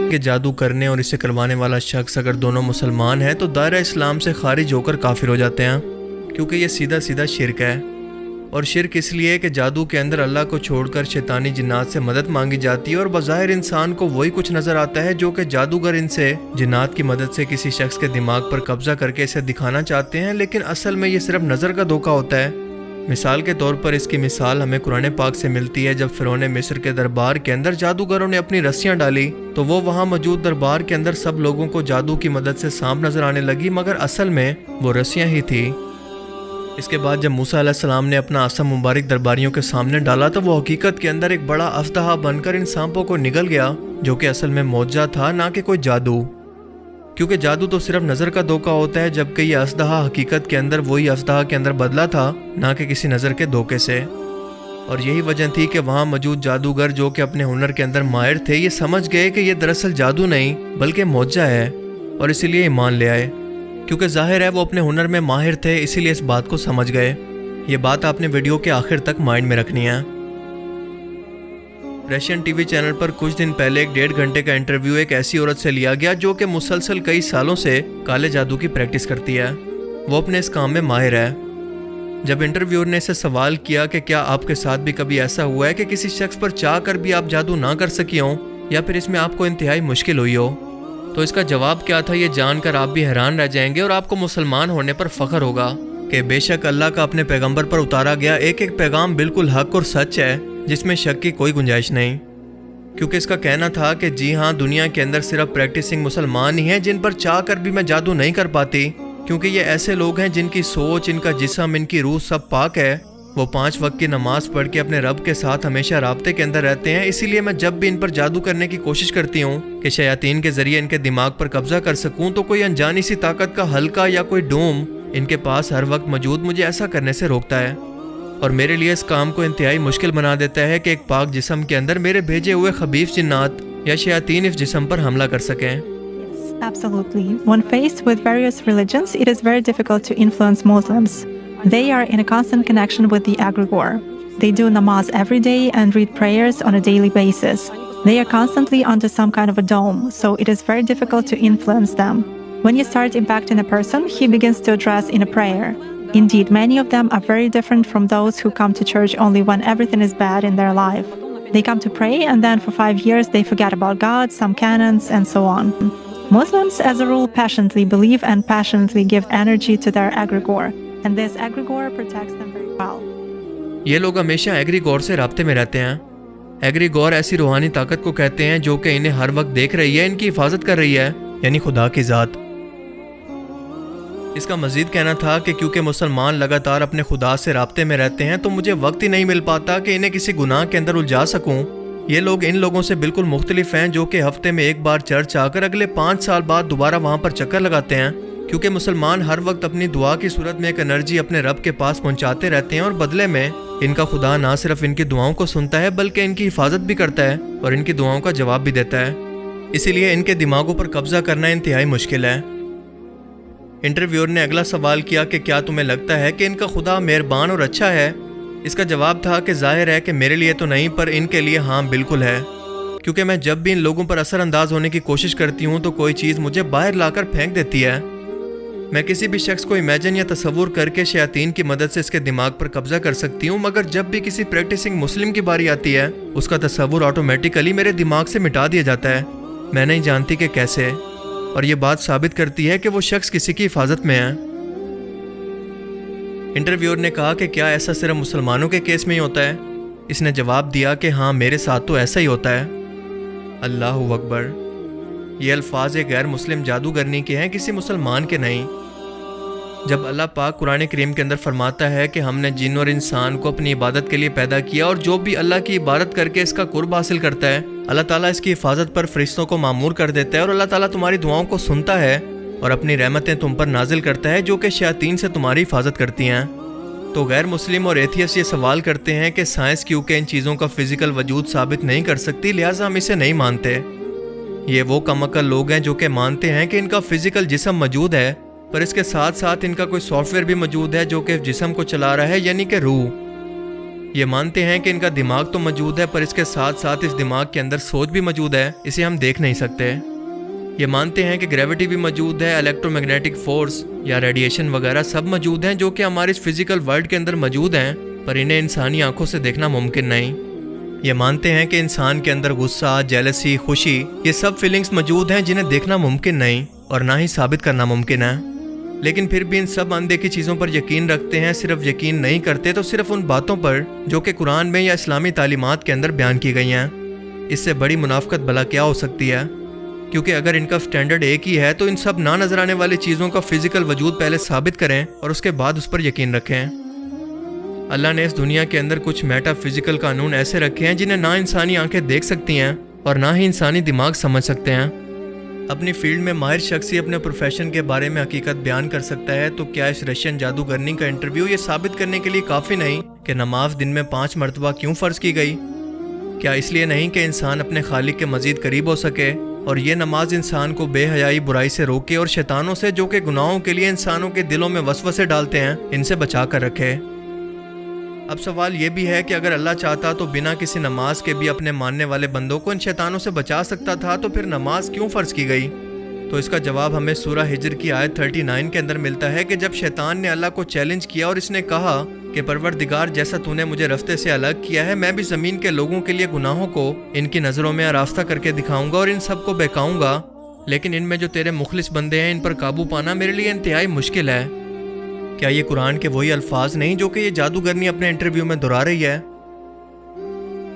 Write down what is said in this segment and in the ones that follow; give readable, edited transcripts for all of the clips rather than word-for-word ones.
کہ جادو کرنے اور اسے کروانے والا شخص اگر دونوں مسلمان ہیں تو دائرہ اسلام سے خارج ہو کر کافر ہو جاتے ہیں، کیونکہ یہ سیدھا سیدھا شرک ہے۔ اور شرک اس لیے کہ جادو کے اندر اللہ کو چھوڑ کر شیطانی جنات سے مدد مانگی جاتی ہے، اور بظاہر انسان کو وہی کچھ نظر آتا ہے جو کہ جادوگر ان سے جنات کی مدد سے کسی شخص کے دماغ پر قبضہ کر کے اسے دکھانا چاہتے ہیں، لیکن اصل میں یہ صرف نظر کا دھوکہ ہوتا ہے۔ مثال کے طور پر اس کی مثال ہمیں قرآن پاک سے ملتی ہے۔ جب فرعون مصر کے دربار کے اندر جادوگروں نے اپنی رسیاں ڈالی تو وہ وہاں موجود دربار کے اندر سب لوگوں کو جادو کی مدد سے سانپ نظر آنے لگی، مگر اصل میں وہ رسیاں ہی تھی۔ اس کے بعد جب موسیٰ علیہ السلام نے اپنا عصا مبارک درباریوں کے سامنے ڈالا تو وہ حقیقت کے اندر ایک بڑا اژدہا بن کر ان سانپوں کو نگل گیا، جو کہ اصل میں معجزہ تھا، نہ کہ کوئی جادو، کیونکہ جادو تو صرف نظر کا دھوکہ ہوتا ہے، جبکہ یہ اژدہا حقیقت کے اندر وہی اژدہا کے اندر بدلا تھا، نہ کہ کسی نظر کے دھوکے سے۔ اور یہی وجہ تھی کہ وہاں موجود جادوگر جو کہ اپنے ہنر کے اندر ماہر تھے، یہ سمجھ گئے کہ یہ دراصل جادو نہیں بلکہ معجزہ ہے، اور اسی لیے ایمان لے آئے، کیونکہ ظاہر ہے وہ اپنے ہنر میں ماہر تھے، اسی لیے اس بات کو سمجھ گئے۔ یہ بات آپ نے ویڈیو کے آخر تک مائنڈ میں رکھنی ہے۔ رشین ٹی وی چینل پر کچھ دن پہلے ایک 1.5 گھنٹے کا انٹرویو ایک ایسی عورت سے لیا گیا جو کہ مسلسل کئی سالوں سے کالے جادو کی پریکٹس کرتی ہے۔ وہ اپنے اس کام میں ماہر ہے۔ جب انٹرویور نے اسے سوال کیا کہ کیا آپ کے ساتھ بھی کبھی ایسا ہوا ہے کہ کسی شخص پر چاہ کر بھی آپ جادو نہ کر سکی ہوں، یا پھر اس میں آپ کو انتہائی مشکل ہوئی ہو، تو اس کا جواب کیا تھا یہ جان کر آپ بھی حیران رہ جائیں گے، اور آپ کو مسلمان ہونے پر فخر ہوگا کہ بے شک اللہ کا اپنے پیغمبر پر اتارا گیا ایک ایک پیغام بالکل حق اور سچ ہے، جس میں شک کی کوئی گنجائش نہیں۔ کیونکہ اس کا کہنا تھا کہ جی ہاں، دنیا کے اندر صرف پریکٹسنگ مسلمان ہی ہیں جن پر چاہ کر بھی میں جادو نہیں کر پاتی، کیونکہ یہ ایسے لوگ ہیں جن کی سوچ، ان کا جسم، ان کی روح سب پاک ہے۔ وہ 5 وقت کی نماز پڑھ کے اپنے رب کے ساتھ ہمیشہ رابطے کے اندر رہتے ہیں، اسی لیے میں جب بھی ان پر جادو کرنے کی کوشش کرتی ہوں کہ شیاطین کے ذریعے ان کے دماغ پر قبضہ کر سکوں، تو کوئی انجانی سی طاقت کا حلقہ یا کوئی ڈوم ان کے پاس ہر وقت موجود مجھے ایسا کرنے سے روکتا ہے، اور میرے لیے اس کام کو انتہائی مشکل بنا دیتا ہے کہ ایک پاک جسم کے اندر میرے بھیجے ہوئے خبیث جنات یا شیاطین اس جسم پر حملہ کر سکیں۔ Absolutely. When faced with various religions, it is very difficult to influence Muslims. They are in a constant connection with the egregore. They do namaz every day and read prayers on a daily basis. They are constantly under some kind of a dome, so it is very difficult to influence them. When you start impacting a person, he begins to address in a prayer. Indeed, many of them are very different from those who come to church only when everything is bad in their life. They come to pray and then for 5 years they forget about God, some canons, and so on. Muslims, as a rule, passionately believe and passionately give energy to their egregore, and this egregore protects them very well. یہ لوگ ہمیشہ ایگریگور سے رابطے میں رہتے ہیں۔ ایگریگور ایسی روحانی طاقت کو کہتے ہیں جو کہ انہیں ہر وقت دیکھ رہی ہے، ان کی حفاظت کر رہی ہے، یعنی خدا کی ذات۔ اس کا مزید کہنا تھا کہ کیونکہ مسلمان لگاتار اپنے خدا سے رابطے میں رہتے ہیں تو مجھے وقت ہی نہیں مل پاتا کہ انہیں کسی گناہ کے اندر الجھا سکوں۔ یہ لوگ ان لوگوں سے بالکل مختلف ہیں جو کہ ہفتے میں ایک بار چرچ آ کر اگلے 5 سال بعد دوبارہ وہاں پر چکر لگاتے ہیں، کیونکہ مسلمان ہر وقت اپنی دعا کی صورت میں ایک انرجی اپنے رب کے پاس پہنچاتے رہتے ہیں، اور بدلے میں ان کا خدا نہ صرف ان کی دعاؤں کو سنتا ہے بلکہ ان کی حفاظت بھی کرتا ہے اور ان کی دعاؤں کا جواب بھی دیتا ہے۔ اسی لیے ان کے دماغوں پر قبضہ کرنا انتہائی مشکل ہے۔ انٹرویور نے اگلا سوال کیا کہ کیا تمہیں لگتا ہے کہ ان کا خدا مہربان اور اچھا ہے؟ اس کا جواب تھا کہ ظاہر ہے کہ میرے لیے تو نہیں، پر ان کے لیے ہاں بالکل ہے، کیونکہ میں جب بھی ان لوگوں پر اثر انداز ہونے کی کوشش کرتی ہوں تو کوئی چیز مجھے باہر لا کر پھینک دیتی ہے۔ میں کسی بھی شخص کو امیجن یا تصور کر کے شیاطین کی مدد سے اس کے دماغ پر قبضہ کر سکتی ہوں، مگر جب بھی کسی پریکٹسنگ مسلم کی باری آتی ہے اس کا تصور آٹومیٹیکلی میرے دماغ سے مٹا دیا جاتا ہے، میں نہیں جانتی کہ کیسے، اور یہ بات ثابت کرتی ہے کہ وہ شخص کسی کی حفاظت میں ہے۔ انٹرویور نے کہا کہ کیا ایسا صرف مسلمانوں کے کیس میں ہی ہوتا ہے؟ اس نے جواب دیا کہ ہاں، میرے ساتھ تو ایسا ہی ہوتا ہے۔ اللہ اکبر! یہ الفاظ ایک غیر مسلم جادوگرنی کے ہیں، کسی مسلمان کے نہیں۔ جب اللہ پاک قرآن کریم کے اندر فرماتا ہے کہ ہم نے جن اور انسان کو اپنی عبادت کے لیے پیدا کیا، اور جو بھی اللہ کی عبادت کر کے اس کا قرب حاصل کرتا ہے اللہ تعالیٰ اس کی حفاظت پر فرشتوں کو مامور کر دیتا ہے، اور اللہ تعالیٰ تمہاری دعاؤں کو سنتا ہے اور اپنی رحمتیں تم پر نازل کرتا ہے جو کہ شیاطین سے تمہاری حفاظت کرتی ہیں۔ تو غیر مسلم اور ایتھیسٹ یہ سوال کرتے ہیں کہ سائنس کیونکہ ان چیزوں کا فزیکل وجود ثابت نہیں کر سکتی لہٰذا ہم اسے نہیں مانتے۔ یہ وہ کم عقل لوگ ہیں جو کہ مانتے ہیں کہ ان کا فزیکل جسم موجود ہے، پر اس کے ساتھ ساتھ ان کا کوئی سافٹ ویئر بھی موجود ہے جو کہ جسم کو چلا رہا ہے، یعنی کہ روح۔ یہ مانتے ہیں کہ ان کا دماغ تو موجود ہے پر اس کے ساتھ ساتھ اس دماغ کے اندر سوچ بھی موجود ہے، اسے ہم دیکھ نہیں سکتے۔ یہ مانتے ہیں کہ گریوٹی بھی موجود ہے، الیکٹرو میگنیٹک فورس یا ریڈیشن وغیرہ سب موجود ہیں جو کہ ہمارے اس فزیکل ورلڈ کے اندر موجود ہیں، پر انہیں انسانی آنکھوں سے دیکھنا ممکن نہیں۔ یہ مانتے ہیں کہ انسان کے اندر غصہ، جیلسی، خوشی، یہ سب فیلنگز موجود ہیں جنہیں دیکھنا ممکن نہیں اور نہ ہی ثابت کرنا ممکن ہے، لیکن پھر بھی ان سب اندیکھی چیزوں پر یقین رکھتے ہیں۔ صرف یقین نہیں کرتے تو صرف ان باتوں پر جو کہ قرآن میں یا اسلامی تعلیمات کے اندر بیان کی گئی ہیں۔ اس سے بڑی منافقت بھلا کیا ہو سکتی ہے؟ کیونکہ اگر ان کا سٹینڈرڈ ایک ہی ہے تو ان سب نہ نظر آنے والی چیزوں کا فزیکل وجود پہلے ثابت کریں اور اس کے بعد اس پر یقین رکھیں۔ اللہ نے اس دنیا کے اندر کچھ میٹا فزیکل قانون ایسے رکھے ہیں جنہیں نہ انسانی آنکھیں دیکھ سکتی ہیں اور نہ ہی انسانی دماغ سمجھ سکتے ہیں۔ اپنی فیلڈ میں ماہر شخص ہی اپنے پروفیشن کے بارے میں حقیقت بیان کر سکتا ہے، تو کیا اس رشین جادوگرنی کا انٹرویو یہ ثابت کرنے کے لیے کافی نہیں کہ نماز دن میں 5 مرتبہ کیوں فرض کی گئی؟ کیا اس لیے نہیں کہ انسان اپنے خالق کے مزید قریب ہو سکے، اور یہ نماز انسان کو بے حیائی، برائی سے روکے اور شیطانوں سے جو کہ گناہوں کے لیے انسانوں کے دلوں میں وسوسے ڈالتے ہیں ان سے بچا کر رکھے؟ اب سوال یہ بھی ہے کہ اگر اللہ چاہتا تو بنا کسی نماز کے بھی اپنے ماننے والے بندوں کو ان شیطانوں سے بچا سکتا تھا، تو پھر نماز کیوں فرض کی گئی؟ تو اس کا جواب ہمیں سورہ ہجر کی آیت 39 کے اندر ملتا ہے کہ جب شیطان نے اللہ کو چیلنج کیا اور اس نے کہا کہ پروردگار، جیسا تو نے مجھے رستے سے الگ کیا ہے، میں بھی زمین کے لوگوں کے لیے گناہوں کو ان کی نظروں میں آراستہ کر کے دکھاؤں گا اور ان سب کو بہکاؤں گا، لیکن ان میں جو تیرے مخلص بندے ہیں ان پر قابو پانا میرے لیے انتہائی مشکل ہے۔ کیا یہ قرآن کے وہی الفاظ نہیں جو کہ یہ جادوگرنی اپنے انٹرویو میں دہرا رہی ہے؟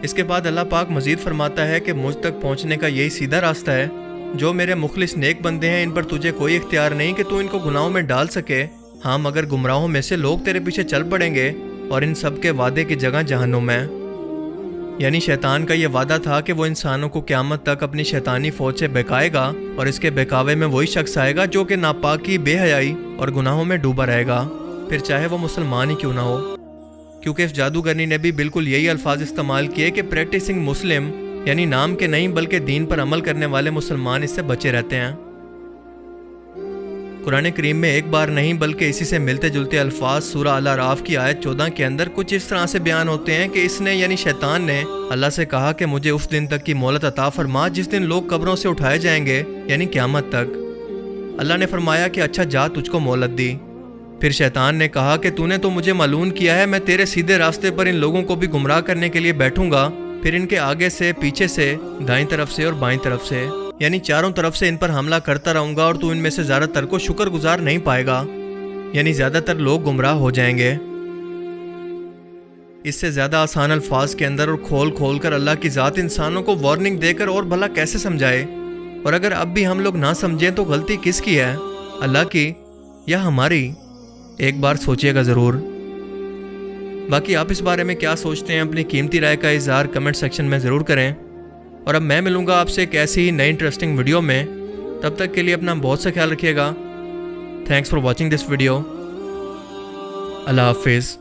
اس کے بعد اللہ پاک مزید فرماتا ہے کہ مجھ تک پہنچنے کا یہی سیدھا راستہ ہے۔ جو میرے مخلص نیک بندے ہیں ان پر تجھے کوئی اختیار نہیں کہ تو ان کو گناہوں میں ڈال سکے، ہاں مگر گمراہوں میں سے لوگ تیرے پیچھے چل پڑیں گے اور ان سب کے وعدے کی جگہ جہنم ہے۔ یعنی شیطان کا یہ وعدہ تھا کہ وہ انسانوں کو قیامت تک اپنی شیطانی فوج سے بہکائے گا، اور اس کے بہکاوے میں وہی شخص آئے گا جو کہ ناپاکی، بے حیائی اور گناہوں میں ڈوبا رہے گا، پھر چاہے وہ مسلمان ہی کیوں نہ ہو۔ کیونکہ اس جادوگرنی نے بھی بالکل یہی الفاظ استعمال کیے کہ پریکٹسنگ مسلم، یعنی نام کے نہیں بلکہ دین پر عمل کرنے والے مسلمان اس سے بچے رہتے ہیں۔ قرآن کریم میں ایک بار نہیں بلکہ اسی سے ملتے جلتے الفاظ سورہ الاعراف کی آیت 14 کے اندر کچھ اس طرح سے بیان ہوتے ہیں کہ اس نے یعنی شیطان نے اللہ سے کہا کہ مجھے اس دن تک کی مہلت عطا فرما جس دن لوگ قبروں سے اٹھائے جائیں گے، یعنی قیامت تک۔ اللہ نے فرمایا کہ اچھا جا، تجھ کو مہلت دی۔ پھر شیطان نے کہا کہ تو نے تو مجھے معلوم کیا ہے، میں تیرے سیدھے راستے پر ان لوگوں کو بھی گمراہ کرنے کے لیے بیٹھوں گا، پھر ان کے آگے سے، پیچھے سے، دائیں طرف سے اور بائیں طرف سے، یعنی چاروں طرف سے ان پر حملہ کرتا رہوں گا، اور تو ان میں سے زیادہ تر کو شکر گزار نہیں پائے گا، یعنی زیادہ تر لوگ گمراہ ہو جائیں گے۔ اس سے زیادہ آسان الفاظ کے اندر اور کھول کھول کر اللہ کی ذات انسانوں کو وارننگ دے کر اور بھلا کیسے سمجھائے؟ اور اگر اب بھی ہم لوگ نہ سمجھیں تو غلطی کس کی ہے، اللہ کی یا ہماری؟ ایک بار سوچئے گا ضرور۔ باقی آپ اس بارے میں کیا سوچتے ہیں؟ اپنی قیمتی رائے کا اظہار کمنٹ سیکشن میں ضرور کریں، اور اب میں ملوں گا آپ سے ایک ایسی ہی نئی انٹرسٹنگ ویڈیو میں۔ تب تک کے لیے اپنا بہت سا خیال رکھیے گا۔ Thanks for watching this video. اللہ حافظ۔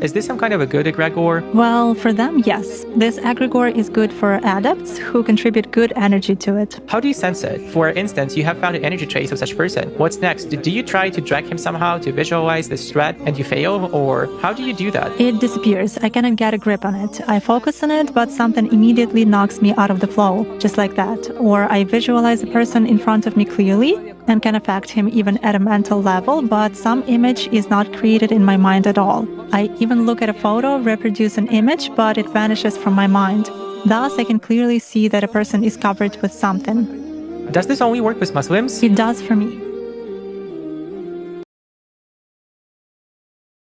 Is this some kind of a good egregore? Well, for them, yes. This egregore is good for adepts who contribute good energy to it. How do you sense it? For instance, you have found an energy trace of such person. What's next? Do you try to drag him somehow to visualize this threat and you fail? Or how do you do that? It disappears. I cannot get a grip on it. I focus on it, but something immediately knocks me out of the flow, just like that. Or I visualize a person in front of me clearly and can affect him even at a mental level, but some image is not created in my mind at all. I even look at a photo, reproduce an image, but it vanishes from my mind. Thus, I can clearly see that a person is covered with something. Does this only work with Muslims? It does for me.